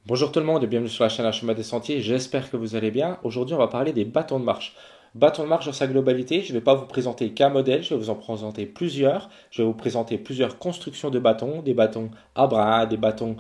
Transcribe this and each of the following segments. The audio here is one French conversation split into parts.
Bonjour tout le monde et bienvenue sur la chaîne Un Chemin des Sentiers, j'espère que vous allez bien. Aujourd'hui on va parler des bâtons de marche. Bâtons de marche dans sa globalité, je ne vais pas vous présenter qu'un modèle, je vais vous en présenter plusieurs. Je vais vous présenter plusieurs constructions de bâtons, des bâtons à bras, des bâtons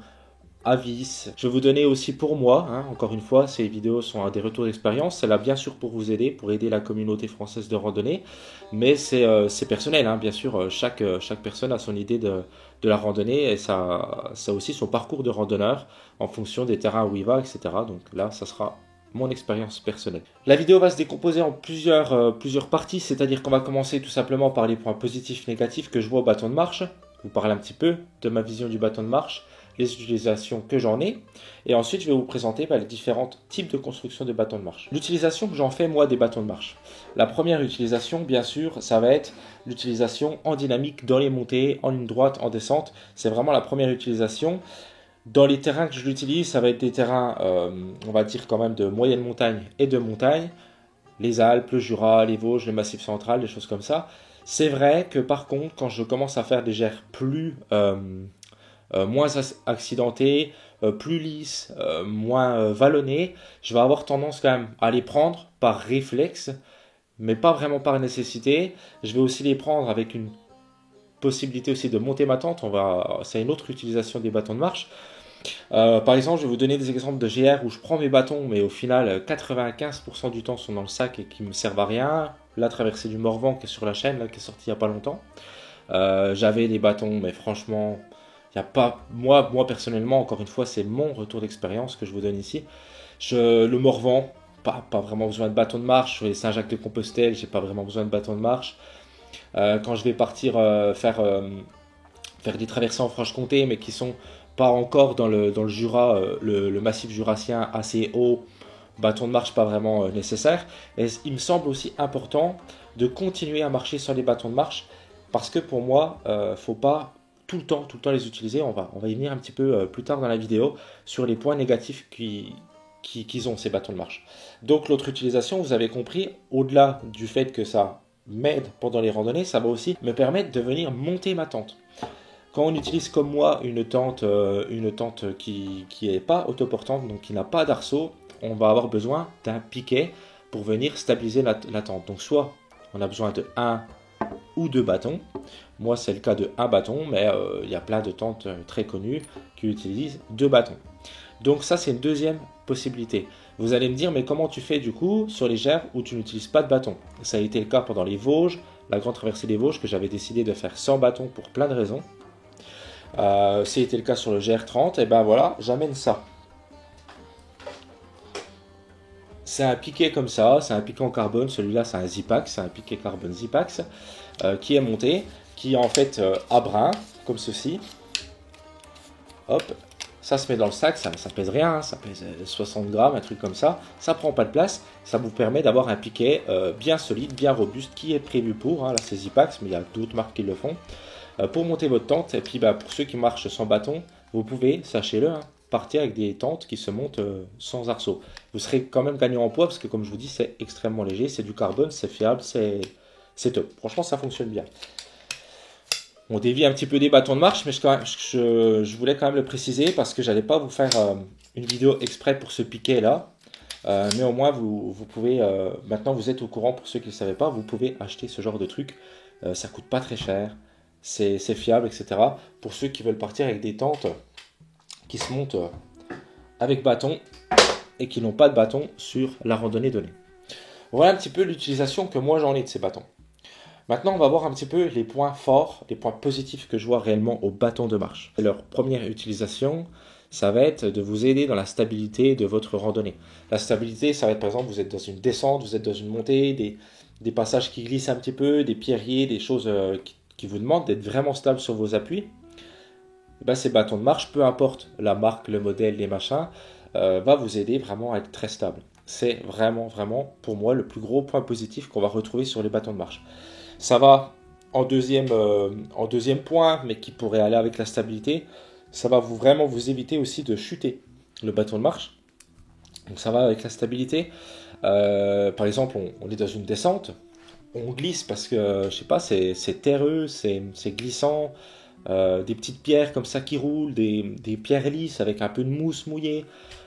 à vis. Je vais vous donner aussi pour moi, encore une fois, ces vidéos sont des retours d'expérience. C'est là bien sûr pour vous aider, pour aider la communauté française de randonnée. Mais c'est personnel, bien sûr. Chaque personne a son idée de la randonnée et ça a aussi son parcours de randonneur en fonction des terrains où il va, etc. Donc là, ça sera mon expérience personnelle. La vidéo va se décomposer en plusieurs parties, c'est-à-dire qu'on va commencer tout simplement par les points positifs, négatifs que je vois au bâton de marche. Vous parler un petit peu de ma vision du bâton de marche, les utilisations que j'en ai, et ensuite je vais vous présenter les différents types de construction de bâtons de marche. L'utilisation que j'en fais moi des bâtons de marche. La première utilisation, bien sûr, ça va être l'utilisation en dynamique dans les montées, en ligne droite, en descente. C'est vraiment la première utilisation. Dans les terrains que je l'utilise, ça va être des terrains, on va dire quand même de moyenne montagne et de montagne. Les Alpes, le Jura, les Vosges, le Massif central, des choses comme ça. C'est vrai que par contre, quand je commence à faire des gers moins accidentés, plus lisses, moins vallonnés, je vais avoir tendance quand même à les prendre par réflexe, mais pas vraiment par nécessité. Je vais aussi les prendre avec une possibilité aussi de monter ma tente. C'est une autre utilisation des bâtons de marche. Par exemple, je vais vous donner des exemples de GR où je prends mes bâtons, mais au final, 95% du temps sont dans le sac et qui me servent à rien. La traversée du Morvan qui est sur la chaîne, là, qui est sortie il n'y a pas longtemps. J'avais des bâtons, mais franchement, il y a pas. Moi personnellement, encore une fois, c'est mon retour d'expérience que je vous donne ici. Le Morvan, pas vraiment besoin de bâton de marche. Sur les Saint-Jacques-de-Compostelle, j'ai pas vraiment besoin de bâton de marche. Quand je vais partir faire des traversées en Franche-Comté, mais qui sont pas encore dans le Jura, le massif jurassien assez haut, bâton de marche pas vraiment nécessaire. Et il me semble aussi important de continuer à marcher sur les bâtons de marche parce que pour moi, faut pas tout le temps les utiliser. On va y venir un petit peu plus tard dans la vidéo sur les points négatifs qu'ils ont ces bâtons de marche. Donc l'autre utilisation, vous avez compris, au-delà du fait que ça m'aide pendant les randonnées, ça va aussi me permettre de venir monter ma tente. Quand on utilise comme moi une tente qui n'est pas autoportante, donc qui n'a pas d'arceau, on va avoir besoin d'un piquet pour venir stabiliser la tente. Donc soit on a besoin de un ou deux bâtons. Moi c'est le cas de un bâton, mais il y a plein de tentes très connues qui utilisent deux bâtons. Donc ça c'est une deuxième possibilité. Vous allez me dire mais comment tu fais du coup sur les gers où tu n'utilises pas de bâton? Ça a été le cas pendant les Vosges, la grande traversée des Vosges que j'avais décidé de faire sans bâton pour plein de raisons. C'était le cas sur le GR30, et ben voilà, j'amène ça. C'est un piquet comme ça, c'est un piquet en carbone, celui-là c'est un Zipax, c'est un piquet carbone Zipax qui est monté, qui est en fait à brin, comme ceci. Hop, ça se met dans le sac, ça pèse rien, ça pèse 60 grammes, un truc comme ça prend pas de place, ça vous permet d'avoir un piquet bien solide, bien robuste, qui est prévu pour, là c'est Zipax, mais il y a d'autres marques qui le font. Pour monter votre tente, et puis pour ceux qui marchent sans bâton, vous pouvez, sachez-le, partir avec des tentes qui se montent sans arceau. Vous serez quand même gagnant en poids parce que comme je vous dis, c'est extrêmement léger, c'est du carbone, c'est fiable, c'est top. Franchement, ça fonctionne bien. On dévie un petit peu des bâtons de marche, mais je voulais quand même le préciser parce que j'allais pas vous faire une vidéo exprès pour ce piquet là. Mais au moins vous pouvez, maintenant vous êtes au courant pour ceux qui ne le savaient pas, vous pouvez acheter ce genre de truc. Ça coûte pas très cher, c'est fiable, etc. Pour ceux qui veulent partir avec des tentes qui se montent avec bâton et qui n'ont pas de bâton sur la randonnée donnée. Voilà un petit peu l'utilisation que moi j'en ai de ces bâtons. Maintenant, on va voir un petit peu les points forts, les points positifs que je vois réellement au bâton de marche. Leur première utilisation, ça va être de vous aider dans la stabilité de votre randonnée. La stabilité, ça va être par exemple, vous êtes dans une descente, vous êtes dans une montée, des passages qui glissent un petit peu, des pierriers, des choses qui vous demandent d'être vraiment stable sur vos appuis. Et ben, ces bâtons de marche, peu importe la marque, le modèle, les machins, va vous aider vraiment à être très stable. C'est vraiment, vraiment, pour moi, le plus gros point positif qu'on va retrouver sur les bâtons de marche. Ça va en deuxième point, mais qui pourrait aller avec la stabilité, ça va vraiment vous éviter aussi de chuter le bâton de marche. Donc ça va avec la stabilité. Par exemple, on est dans une descente, on glisse parce que, je sais pas, c'est terreux, c'est glissant. des petites pierres comme ça qui roulent, des pierres lisses avec un peu de mousse mouillée.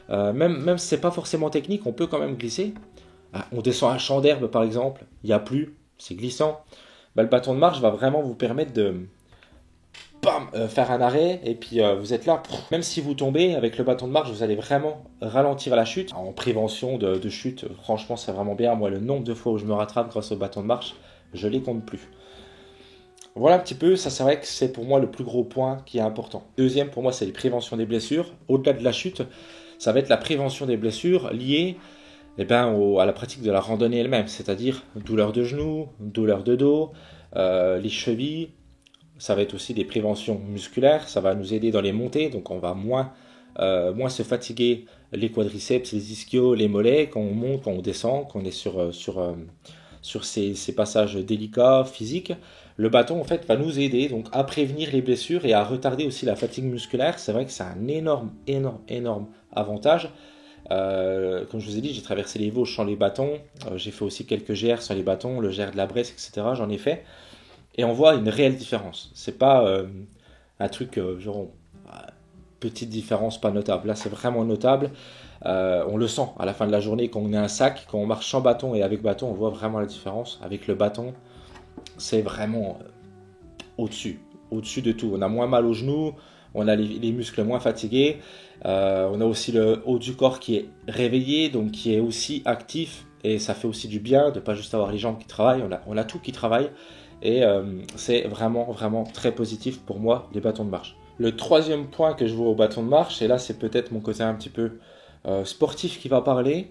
Même si c'est pas forcément technique, on peut quand même glisser. Ah, on descend un champ d'herbe par exemple, il n'y a plus, c'est glissant. Bah, le bâton de marche va vraiment vous permettre de bam, faire un arrêt et puis vous êtes là. Même si vous tombez avec le bâton de marche, vous allez vraiment ralentir la chute. En prévention de chute, franchement c'est vraiment bien. Moi le nombre de fois où je me rattrape grâce au bâton de marche, je les compte plus. Voilà un petit peu, ça c'est vrai que c'est pour moi le plus gros point qui est important. Deuxième pour moi c'est les préventions des blessures. Au-delà de la chute, ça va être la prévention des blessures liées à la pratique de la randonnée elle-même, c'est-à-dire douleur de genoux, douleur de dos, les chevilles. Ça va être aussi des préventions musculaires, ça va nous aider dans les montées, donc on va moins se fatiguer les quadriceps, les ischios, les mollets quand on monte, quand on descend, quand on est sur ces passages délicats, physiques. Le bâton en fait va nous aider donc à prévenir les blessures et à retarder aussi la fatigue musculaire. C'est vrai que c'est un énorme avantage. Comme je vous ai dit, j'ai traversé les Vosges sans les bâtons, j'ai fait aussi quelques GR sans les bâtons, le GR de la Bresse, etc. J'en ai fait. Et on voit une réelle différence. C'est pas un truc genre petite différence pas notable. Là, c'est vraiment notable. On le sent à la fin de la journée quand on a un sac, quand on marche sans bâton et avec bâton, on voit vraiment la différence. Avec le bâton, c'est vraiment au-dessus de tout. On a moins mal aux genoux, on a les muscles moins fatigués, on a aussi le haut du corps qui est réveillé, donc qui est aussi actif. Et ça fait aussi du bien de ne pas juste avoir les jambes qui travaillent, on a tout qui travaille. Et c'est vraiment très positif pour moi, les bâtons de marche. Le troisième point que je vois au bâton de marche, et là c'est peut-être mon côté un petit peu sportif qui va parler,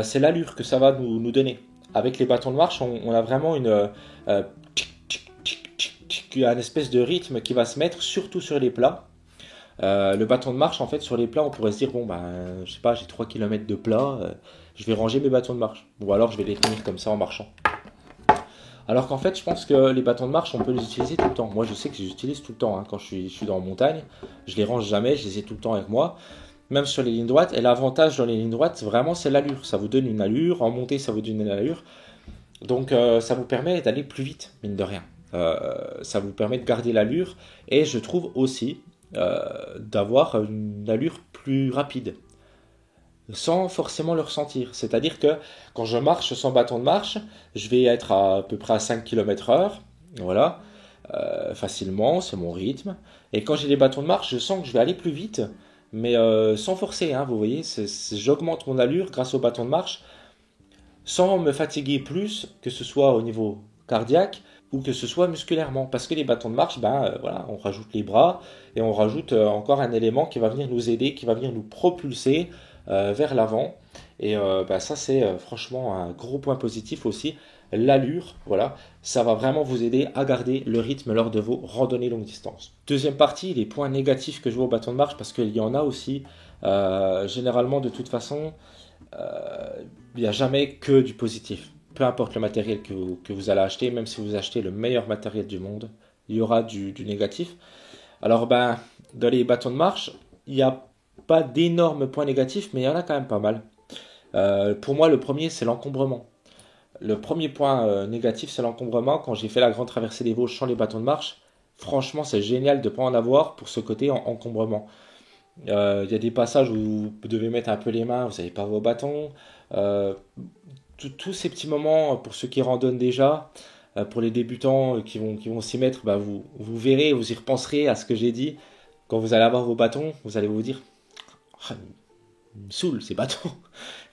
c'est l'allure que ça va nous donner. Avec les bâtons de marche, on a vraiment une espèce de rythme qui va se mettre, surtout sur les plats. Le bâton de marche, en fait, sur les plats, on pourrait se dire, bon, je sais pas, j'ai 3 km de plat, je vais ranger mes bâtons de marche. Ou alors je vais les tenir comme ça en marchant. Alors qu'en fait, je pense que les bâtons de marche, on peut les utiliser tout le temps. Moi, je sais que je les utilise tout le temps. Quand je suis dans la montagne, je les range jamais, je les ai tout le temps avec moi. Même sur les lignes droites. Et l'avantage dans les lignes droites, vraiment, c'est l'allure. Ça vous donne une allure. En montée, ça vous donne une allure. Donc, ça vous permet d'aller plus vite, mine de rien. Ça vous permet de garder l'allure. Et je trouve aussi d'avoir une allure plus rapide, sans forcément le ressentir. C'est-à-dire que quand je marche sans bâton de marche, je vais être à peu près à 5 km/h, voilà, facilement, c'est mon rythme. Et quand j'ai les bâtons de marche, je sens que je vais aller plus vite, mais sans forcer, hein, vous voyez, j'augmente mon allure grâce au bâton de marche, sans me fatiguer plus, que ce soit au niveau cardiaque, ou que ce soit musculairement. Parce que les bâtons de marche, voilà, on rajoute les bras, et on rajoute encore un élément qui va venir nous aider, qui va venir nous propulser vers l'avant. Et ça c'est franchement un gros point positif aussi, l'allure, voilà, ça va vraiment vous aider à garder le rythme lors de vos randonnées longue distance. Deuxième partie, les points négatifs que je vois au bâton de marche, parce qu'il y en a aussi, généralement de toute façon, il n'y a jamais que du positif. Peu importe le matériel que vous allez acheter, même si vous achetez le meilleur matériel du monde, il y aura du négatif. Alors dans les bâtons de marche, il n'y a pas d'énormes points négatifs, mais il y en a quand même pas mal. Pour moi, le premier, c'est l'encombrement. Le premier point négatif, c'est l'encombrement. Quand j'ai fait la grande traversée des Vosges sans les bâtons de marche, franchement, c'est génial de ne pas en avoir pour ce côté encombrement. Il y a des passages où vous devez mettre un peu les mains, vous n'avez pas vos bâtons. Tous ces petits moments, pour ceux qui randonnent déjà, pour les débutants qui vont s'y mettre, vous verrez, vous y repenserez à ce que j'ai dit. Quand vous allez avoir vos bâtons, vous allez vous dire « il me saoule ces bâtons ».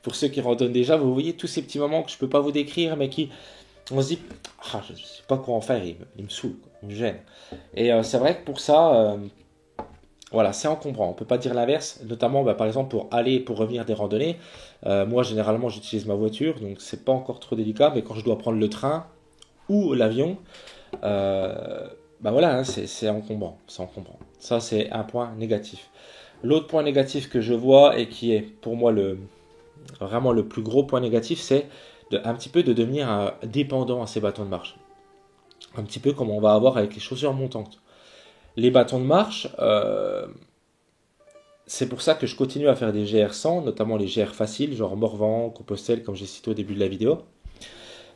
Pour ceux qui randonnent déjà, vous voyez tous ces petits moments que je ne peux pas vous décrire, mais on se dit je ne sais pas quoi en faire, il me saoule, il me gêne. Et c'est vrai que pour ça, voilà, c'est encombrant. On ne peut pas dire l'inverse, notamment par exemple pour aller et pour revenir des randonnées. Moi, généralement, j'utilise ma voiture, donc c'est pas encore trop délicat, mais quand je dois prendre le train ou l'avion, voilà, hein, c'est encombrant. Ça, c'est un point négatif. L'autre point négatif que je vois et qui est pour moi vraiment le plus gros point négatif, c'est un petit peu de devenir dépendant à ces bâtons de marche. Un petit peu comme on va avoir avec les chaussures montantes. Les bâtons de marche, c'est pour ça que je continue à faire des GR 100, notamment les GR faciles, genre Morvan, Compostelle, comme j'ai cité au début de la vidéo.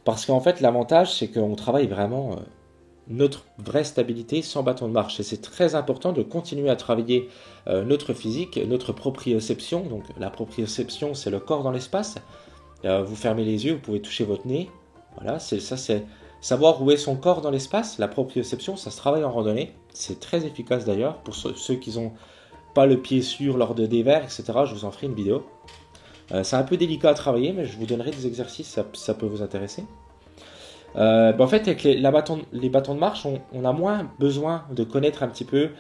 Parce qu'en fait, l'avantage, c'est qu'on travaille vraiment notre vraie stabilité sans bâton de marche. Et c'est très important de continuer à travailler notre physique, notre proprioception. Donc la proprioception, c'est le corps dans l'espace. Vous fermez les yeux, vous pouvez toucher votre nez. Voilà, c'est savoir où est son corps dans l'espace. La proprioception, ça se travaille en randonnée. C'est très efficace d'ailleurs pour ceux qui n'ont pas le pied sûr lors de dévers, etc. Je vous en ferai une vidéo. C'est un peu délicat à travailler, mais je vous donnerai des exercices, ça peut vous intéresser. En fait, avec les bâtons de marche, on a moins besoin de connaître un petit peu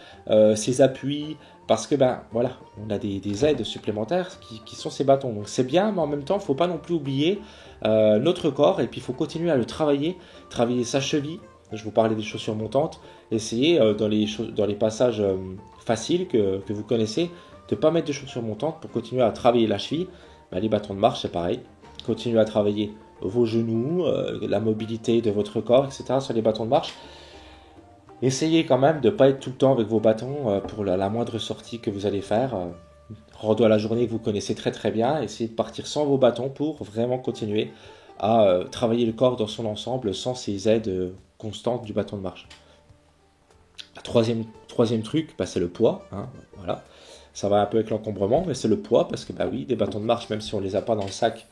ses appuis, parce que voilà, on a des aides supplémentaires qui sont ces bâtons. Donc c'est bien, mais en même temps, il ne faut pas non plus oublier notre corps, et puis il faut continuer à le travailler sa cheville. Je vous parlais des chaussures montantes. Essayez dans les passages faciles que vous connaissez, de ne pas mettre de chaussures montantes pour continuer à travailler la cheville. Les bâtons de marche, c'est pareil. Continuez à travailler vos genoux, la mobilité de votre corps, etc. sur les bâtons de marche. Essayez quand même de ne pas être tout le temps avec vos bâtons pour la moindre sortie que vous allez faire. Rando à la journée que vous connaissez très très bien. Essayez de partir sans vos bâtons pour vraiment continuer à travailler le corps dans son ensemble sans ces aides constantes du bâton de marche. Troisième truc, c'est le poids. Voilà. Ça va un peu avec l'encombrement, mais c'est le poids parce que oui, des bâtons de marche, même si on ne les a pas dans le sac,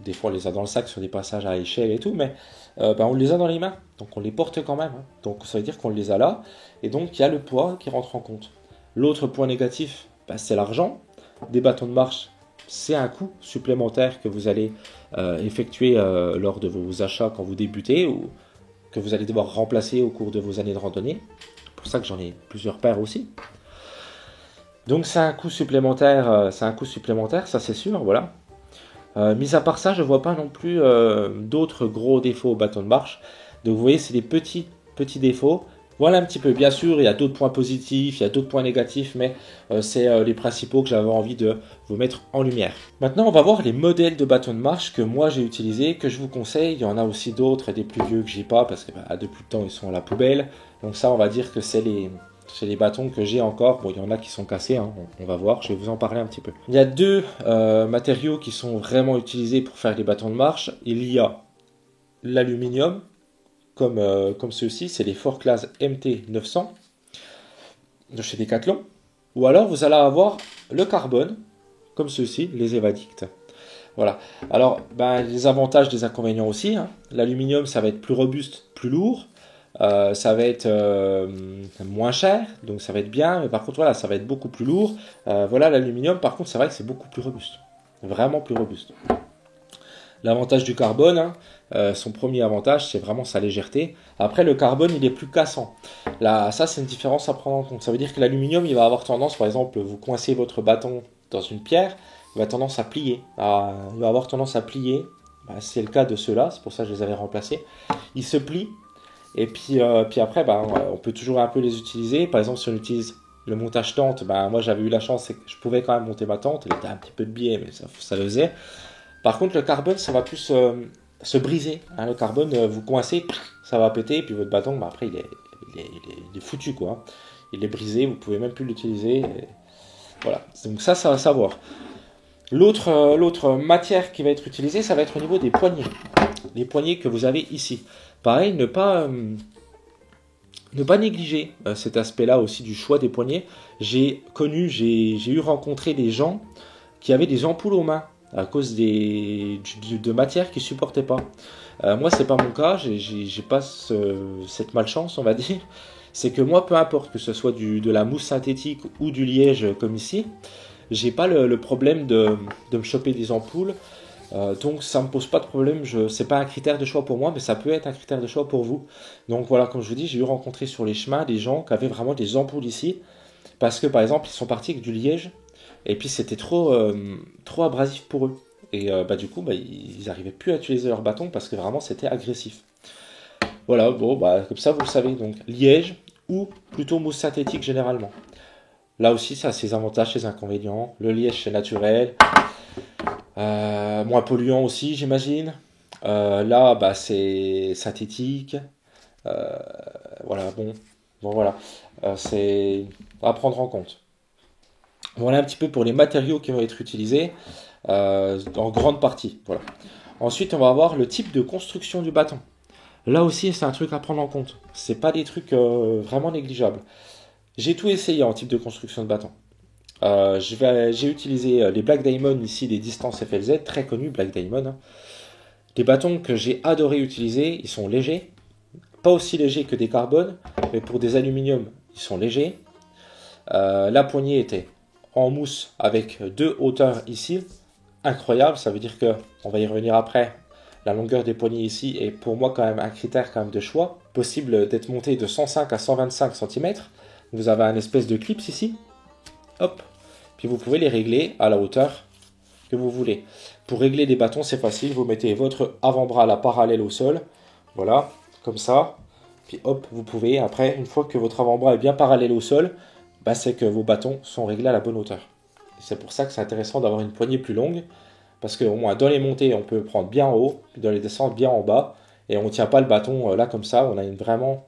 des fois on les a dans le sac sur des passages à échelle et tout, mais on les a dans les mains, donc on les porte quand même. Donc ça veut dire qu'on les a là, et donc il y a le poids qui rentre en compte. L'autre point négatif, c'est l'argent. Des bâtons de marche, c'est un coût supplémentaire que vous allez effectuer lors de vos achats quand vous débutez, ou que vous allez devoir remplacer au cours de vos années de randonnée. C'est pour ça que j'en ai plusieurs paires aussi. Donc c'est un coût supplémentaire, ça c'est sûr, voilà. Mis à part ça, je ne vois pas non plus d'autres gros défauts au bâton de marche. Donc vous voyez, c'est des petits défauts. Voilà un petit peu. Bien sûr, il y a d'autres points positifs, il y a d'autres points négatifs, mais c'est les principaux que j'avais envie de vous mettre en lumière. Maintenant, on va voir les modèles de bâton de marche que moi j'ai utilisés, que je vous conseille. Il y en a aussi d'autres, des plus vieux que j'ai pas, parce que depuis le temps ils sont à la poubelle. Donc ça, on va dire que c'est les bâtons que j'ai encore. Bon, il y en a qui sont cassés, on va voir, je vais vous en parler un petit peu. Il y a deux matériaux qui sont vraiment utilisés pour faire les bâtons de marche. Il y a l'aluminium, comme ceux-ci, c'est les Forclaz MT900 de chez Decathlon. Ou alors vous allez avoir le carbone, comme ceux-ci, les Evadict. Voilà. Alors, les avantages, des inconvénients aussi. L'aluminium, ça va être plus robuste, plus lourd. Ça va être moins cher, donc ça va être bien, mais par contre voilà, ça va être beaucoup plus lourd. Voilà, l'aluminium, par contre, c'est vrai que c'est beaucoup plus robuste, vraiment plus robuste. L'avantage du carbone, son premier avantage, c'est vraiment sa légèreté. Après, le carbone, il est plus cassant. Là, ça, c'est une différence à prendre en compte. Ça veut dire que l'aluminium, il va avoir tendance, par exemple, vous coincez votre bâton dans une pierre, il va tendance à plier. Il va avoir tendance à plier. C'est le cas de ceux-là, c'est pour ça que je les avais remplacés. Il se plie. Et puis après, on peut toujours un peu les utiliser. Par exemple, si on utilise le montage tente, moi j'avais eu la chance, c'est que je pouvais quand même monter ma tente. Elle était un petit peu de biais, mais ça le faisait. Par contre, le carbone, ça va plus se briser. Le carbone, vous coincez, ça va péter. Et puis votre bâton, après, il est foutu, quoi. Il est brisé, vous pouvez même plus l'utiliser. Voilà. Donc ça va savoir. L'autre matière qui va être utilisée, ça va être au niveau des poignées. Les poignées que vous avez ici. Pareil, ne pas négliger cet aspect-là aussi du choix des poignets. J'ai eu rencontré des gens qui avaient des ampoules aux mains à cause de matières qu'ils ne supportaient pas. Moi, c'est pas mon cas, j'ai pas cette malchance, on va dire. C'est que moi, peu importe que ce soit de la mousse synthétique ou du liège comme ici, j'ai pas le problème de me choper des ampoules. Donc ça me pose pas de problème, c'est pas un critère de choix pour moi, mais ça peut être un critère de choix pour vous. Donc voilà, comme je vous dis, j'ai eu rencontré sur les chemins des gens qui avaient vraiment des ampoules ici, parce que par exemple ils sont partis avec du liège, et puis c'était trop abrasif pour eux. Et du coup, ils n'arrivaient plus à utiliser leur bâton parce que vraiment c'était agressif. Voilà, bon, comme ça vous le savez, donc liège ou plutôt mousse synthétique généralement. Là aussi, ça a ses avantages, ses inconvénients. Le liège c'est naturel. Moins polluant aussi, j'imagine. Là, c'est synthétique. Voilà, voilà. C'est à prendre en compte. Voilà un petit peu pour les matériaux qui vont être utilisés en grande partie. Voilà. Ensuite, on va avoir le type de construction du bâton. Là aussi, c'est un truc à prendre en compte. C'est pas des trucs vraiment négligeables. J'ai tout essayé en type de construction de bâton. J'ai utilisé les Black Diamond ici, les distances FLZ, très connus Black Diamond. Hein. Des bâtons que j'ai adoré utiliser, ils sont légers. Pas aussi légers que des carbones, mais pour des aluminiums, ils sont légers. La poignée était en mousse avec 2 hauteurs ici. Incroyable, ça veut dire que, on va y revenir après, la longueur des poignées ici est pour moi quand même un critère quand même de choix. Possible d'être monté de 105 à 125 cm. Vous avez un espèce de clips ici. Hop. Puis vous pouvez les régler à la hauteur que vous voulez. Pour régler les bâtons, c'est facile. Vous mettez votre avant-bras là parallèle au sol. Voilà, comme ça. Puis hop, vous pouvez, après, une fois que votre avant-bras est bien parallèle au sol, bah, c'est que vos bâtons sont réglés à la bonne hauteur. C'est pour ça que c'est intéressant d'avoir une poignée plus longue. Parce qu'au moins, dans les montées, on peut prendre bien en haut, puis dans les descentes, bien en bas. Et on ne tient pas le bâton là comme ça. On a vraiment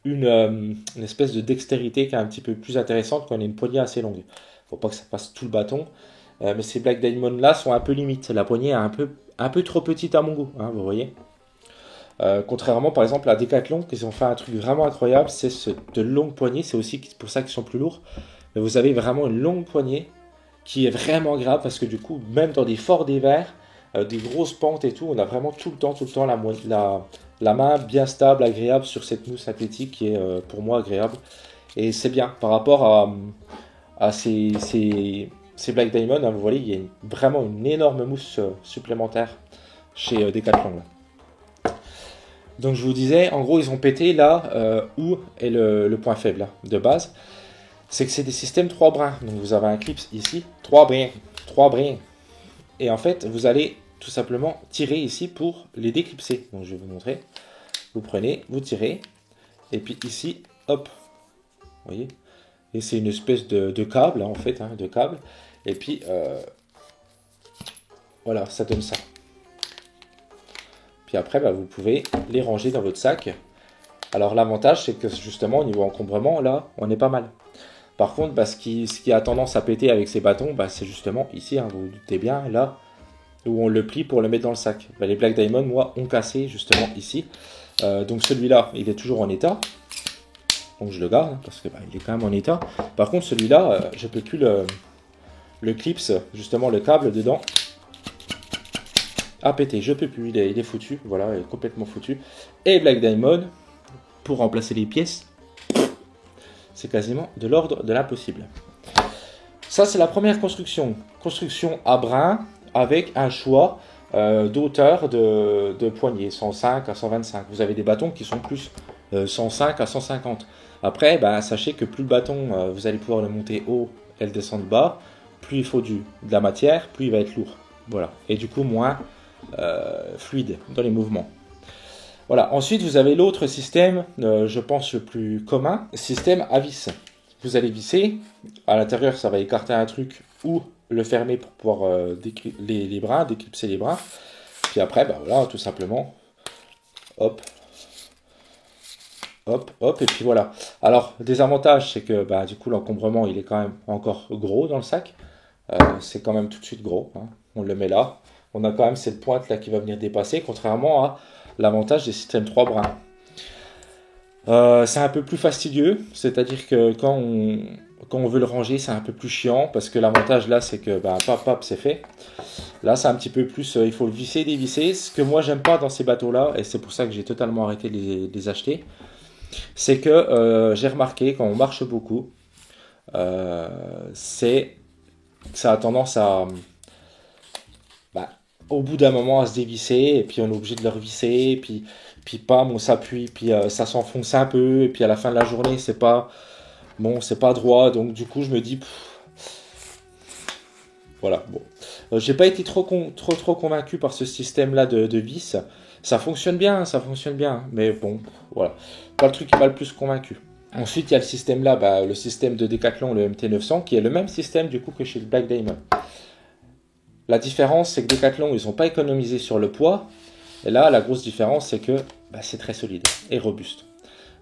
une espèce de dextérité qui est un petit peu plus intéressante quand on a une poignée assez longue. Faut pas que ça passe tout le bâton. Mais ces Black Diamond là sont un peu limites. La poignée est un peu trop petite à mon goût, hein, vous voyez. Contrairement par exemple à Decathlon, qui ont fait un truc vraiment incroyable, c'est de longues poignées. C'est aussi pour ça qu'ils sont plus lourds. Mais vous avez vraiment une longue poignée qui est vraiment agréable parce que du coup, même dans des forts dévers, des grosses pentes et tout, on a vraiment tout le temps la main bien stable, agréable sur cette mousse synthétique qui est pour moi agréable. Et c'est bien par rapport à ces Black Diamond, hein, vous voyez, il y a vraiment une énorme mousse supplémentaire chez Decathlon. Là. Donc je vous disais, en gros, ils ont pété là où est le point faible là, de base. C'est que c'est des systèmes 3 brins. Donc vous avez un clip ici, 3 brins. 3 brins. Et en fait, vous allez tout simplement tirer ici pour les déclipser. Donc je vais vous montrer. Vous prenez, vous tirez. Et puis ici, hop. Vous voyez. Et c'est une espèce de câble, hein, en fait, hein, de câble. Et puis, voilà, ça donne ça. Puis après, bah, vous pouvez les ranger dans votre sac. Alors l'avantage, c'est que justement, au niveau encombrement, là, on est pas mal. Par contre, bah, ce qui a tendance à péter avec ces bâtons, bah, c'est justement ici, hein, vous vous doutez bien, là, où on le plie pour le mettre dans le sac. Bah, les Black Diamond, moi, ont cassé justement ici. Donc celui-là, il est toujours en état. Donc je le garde, parce que bah, il est quand même en état. Par contre, celui-là, je ne peux plus le clips, justement le câble dedans, a pété. Je ne peux plus, il est foutu. Voilà, il est complètement foutu. Et Black Diamond, pour remplacer les pièces, c'est quasiment de l'ordre de l'impossible. Ça, c'est la première construction. Construction à brin avec un choix d'auteur de poignée, 105 à 125. Vous avez des bâtons qui sont plus 105 à 150. Après, bah, sachez que plus le bâton, vous allez pouvoir le monter haut et le descendre bas, plus il faut de la matière, plus il va être lourd. Voilà. Et du coup, moins fluide dans les mouvements. Voilà. Ensuite, vous avez l'autre système, je pense le plus commun, système à vis. Vous allez visser, à l'intérieur ça va écarter un truc ou le fermer pour pouvoir les brins, déclipser les brins. Puis après, bah voilà, tout simplement, hop, hop, hop, et puis voilà. Alors, des avantages, c'est que bah, du coup l'encombrement il est quand même encore gros dans le sac. C'est quand même tout de suite gros, hein. On le met là. On a quand même cette pointe là qui va venir dépasser, contrairement à l'avantage des systèmes 3 brins. C'est un peu plus fastidieux, c'est-à-dire que quand on veut le ranger, c'est un peu plus chiant, parce que l'avantage là, c'est que bah, pap, c'est fait. Là, c'est un petit peu plus, il faut le visser, dévisser. Ce que moi, j'aime pas dans ces bateaux-là, et c'est pour ça que j'ai totalement arrêté de les acheter, c'est que j'ai remarqué, quand on marche beaucoup, c'est que ça a tendance à... au bout d'un moment à se dévisser, et puis on est obligé de le revisser, et puis pam, on s'appuie, puis ça s'enfonce un peu, et puis à la fin de la journée, c'est pas droit, donc du coup je me dis, voilà, bon. J'ai pas été trop convaincu par ce système-là de vis. Ça fonctionne bien, mais bon, voilà, pas le truc qui m'a le plus convaincu. Ensuite, il y a le système là, le système de Decathlon, le MT900, qui est le même système du coup que chez le Black Diamond. La différence, c'est que Decathlon, ils n'ont pas économisé sur le poids. Et là, la grosse différence, c'est que c'est très solide et robuste.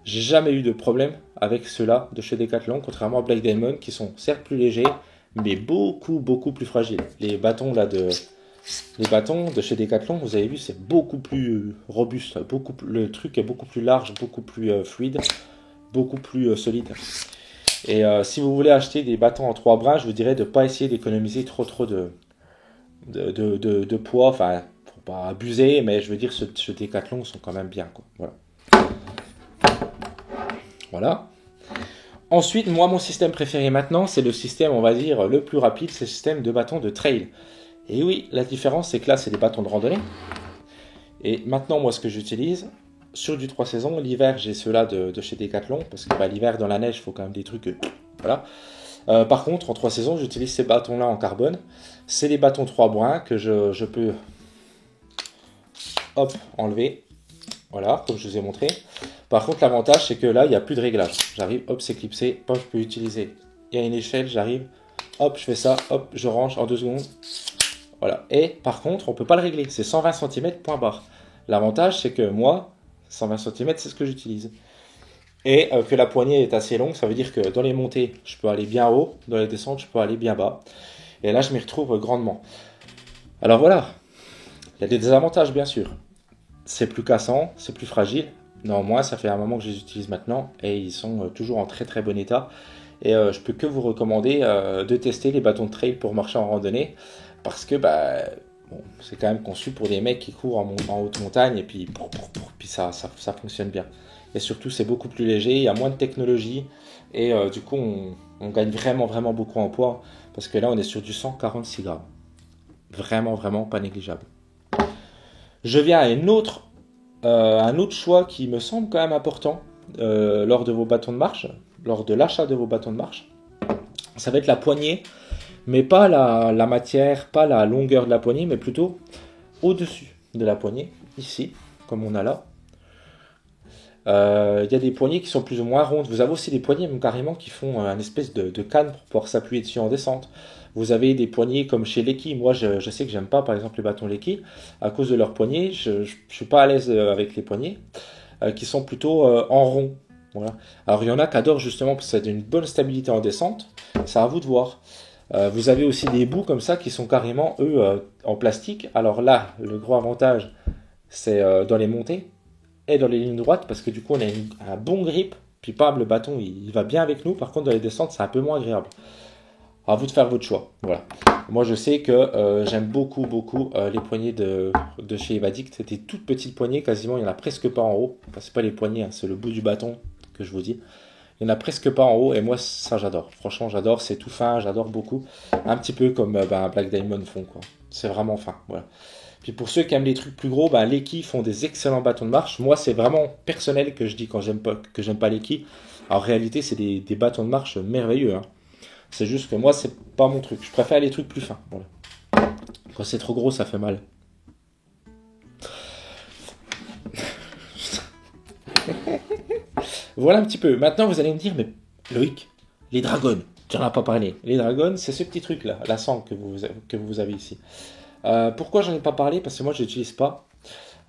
J'ai jamais eu de problème avec ceux-là de chez Decathlon, contrairement à Black Diamond, qui sont certes plus légers, mais beaucoup plus fragiles. Les bâtons là Les bâtons de chez Decathlon, vous avez vu, c'est beaucoup plus robuste, le truc est beaucoup plus large, beaucoup plus fluide, beaucoup plus solide. Et si vous voulez acheter des bâtons en 3 brins, je vous dirais de ne pas essayer d'économiser trop de poids. Enfin, faut pas abuser, mais je veux dire, ceux Decathlon sont quand même bien, quoi. Voilà. Voilà. Ensuite, moi, mon système préféré maintenant, c'est le système, on va dire, le plus rapide, c'est le système de bâtons de trail. Et oui, la différence, c'est que là, c'est des bâtons de randonnée. Et maintenant, moi, ce que j'utilise, sur du 3 saisons, l'hiver, j'ai ceux-là de chez Decathlon, parce que l'hiver, dans la neige, il faut quand même des trucs... voilà. Par contre, en 3 saisons, j'utilise ces bâtons-là en carbone. C'est les bâtons 3 brins que je peux hop, enlever. Voilà, comme je vous ai montré. Par contre, l'avantage, c'est que là, il n'y a plus de réglage. J'arrive, hop, c'est clipsé. Hop, je peux utiliser. Il y a une échelle, j'arrive. Hop, je fais ça. Hop, je range en 2 secondes. Voilà. Et par contre, on ne peut pas le régler. C'est 120 cm, point barre. L'avantage, c'est que moi, 120 cm, c'est ce que j'utilise. Et que la poignée est assez longue, ça veut dire que dans les montées, je peux aller bien haut. Dans les descentes, je peux aller bien bas. Et là, je m'y retrouve grandement. Alors voilà. Il y a des désavantages, bien sûr. C'est plus cassant, c'est plus fragile. Néanmoins, ça fait un moment que je les utilise maintenant et ils sont toujours en très très bon état. Et je peux que vous recommander de tester les bâtons de trail pour marcher en randonnée parce que bon, c'est quand même conçu pour des mecs qui courent en haute montagne et puis ça fonctionne bien. Et surtout, c'est beaucoup plus léger, il y a moins de technologie et du coup, on gagne vraiment beaucoup en poids parce que là, on est sur du 146 grammes. Vraiment pas négligeable. Je viens à un autre choix qui me semble quand même important lors de vos bâtons de marche, lors de l'achat de vos bâtons de marche. Ça va être la poignée, mais pas la matière, pas la longueur de la poignée, mais plutôt au-dessus de la poignée, ici, comme on a là. Il y a des poignées qui sont plus ou moins rondes. Vous avez aussi des poignées même carrément qui font un espèce de canne pour pouvoir s'appuyer dessus en descente. Vous avez des poignées comme chez Leki. Moi, je sais que j'aime pas, par exemple, les bâtons Leki à cause de leurs poignées. Je suis pas à l'aise avec les poignées qui sont plutôt en rond. Voilà. Alors, il y en a qui adorent justement parce que ça a une bonne stabilité en descente. C'est à vous de voir. Vous avez aussi des bouts comme ça qui sont carrément, eux, en plastique. Alors là, le gros avantage, c'est dans les montées et dans les lignes droites parce que du coup, on a un bon grip. Puis, bam, le bâton, il va bien avec nous. Par contre, dans les descentes, c'est un peu moins agréable. À vous de faire votre choix. Voilà. Moi, je sais que j'aime beaucoup les poignées de chez Evadict. C'est des toutes petites poignées, quasiment. Il n'y en a presque pas en haut. Enfin, c'est pas les poignées, hein, c'est le bout du bâton que je vous dis. Il n'y en a presque pas en haut. Et moi, ça, j'adore. Franchement, j'adore. C'est tout fin. J'adore beaucoup. Un petit peu comme Black Diamond font, quoi. C'est vraiment fin. Voilà. Puis pour ceux qui aiment les trucs plus gros, Leki font des excellents bâtons de marche. Moi, c'est vraiment personnel que je dis quand j'aime pas Leki. En réalité, c'est des bâtons de marche merveilleux, hein. C'est juste que moi, c'est pas mon truc. Je préfère les trucs plus fins. Voilà. Quand c'est trop gros, ça fait mal. Voilà un petit peu. Maintenant, vous allez me dire, mais Loïc, les dragons, tu n'en as pas parlé. Les dragons, c'est ce petit truc-là, la sangle que vous avez ici. Pourquoi j'en ai pas parlé? Parce que moi, je l'utilise pas.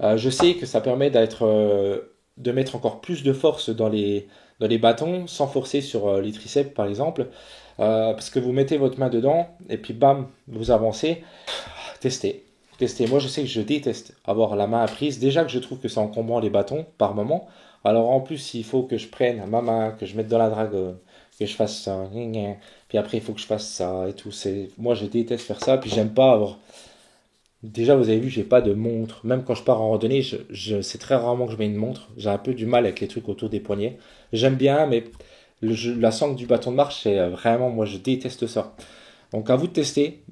Je sais que ça permet de mettre encore plus de force dans les bâtons, sans forcer sur les triceps, par exemple. Parce que vous mettez votre main dedans et puis bam, vous avancez. Testez. Moi, je sais que je déteste avoir la main prise. Déjà que je trouve que c'est encombrant les bâtons par moment. Alors en plus, il faut que je prenne ma main, que je mette dans la dragonne, que je fasse ça, puis après il faut que je fasse ça et tout. Moi, je déteste faire ça. Puis j'aime pas avoir. Déjà, vous avez vu, j'ai pas de montre. Même quand je pars en randonnée, c'est très rarement que je mets une montre. J'ai un peu du mal avec les trucs autour des poignets. J'aime bien, mais la sangle du bâton de marche, c'est vraiment, moi, je déteste ça. Donc, à vous de tester.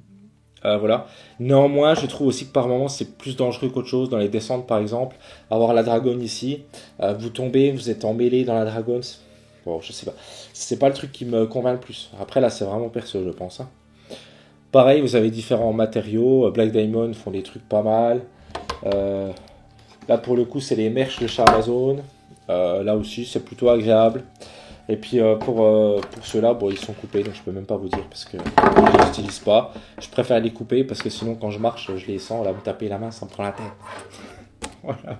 Voilà. Néanmoins, je trouve aussi que par moments, c'est plus dangereux qu'autre chose. Dans les descentes, par exemple, avoir la dragonne ici, vous tombez, vous êtes emmêlé dans la dragonne. Bon, je sais pas. C'est pas le truc qui me convainc le plus. Après, là, c'est vraiment perso, je pense, hein. Pareil, vous avez différents matériaux. Black Diamond font des trucs pas mal. Là, pour le coup, c'est les merches de chez Amazon. Là aussi, c'est plutôt agréable. Et puis, pour ceux-là, bon, ils sont coupés, donc je peux même pas vous dire parce que je les utilise pas. Je préfère les couper parce que sinon, quand je marche, je les sens. Là, me taper la main, ça me prend la tête. Voilà.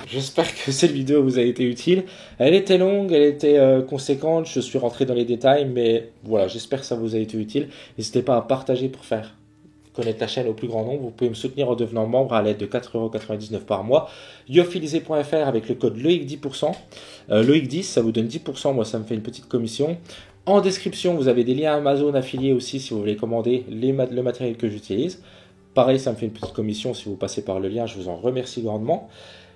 J'espère que cette vidéo vous a été utile. Elle était longue, elle était conséquente, je suis rentré dans les détails, mais voilà, j'espère que ça vous a été utile. N'hésitez pas à partager pour faire connaître la chaîne au plus grand nombre, vous pouvez me soutenir en devenant membre à l'aide de 4,99 € par mois. Yophilisé.fr avec le code Loïc10%. Loïc10, ça vous donne 10%, moi ça me fait une petite commission. En description, vous avez des liens Amazon affiliés aussi si vous voulez commander le matériel que j'utilise. Pareil, ça me fait une petite commission si vous passez par le lien, je vous en remercie grandement.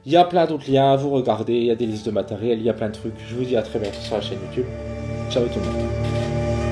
Il y a plein d'autres liens, vous regardez, il y a des listes de matériel, il y a plein de trucs. Je vous dis à très bientôt sur la chaîne YouTube. Ciao tout le monde.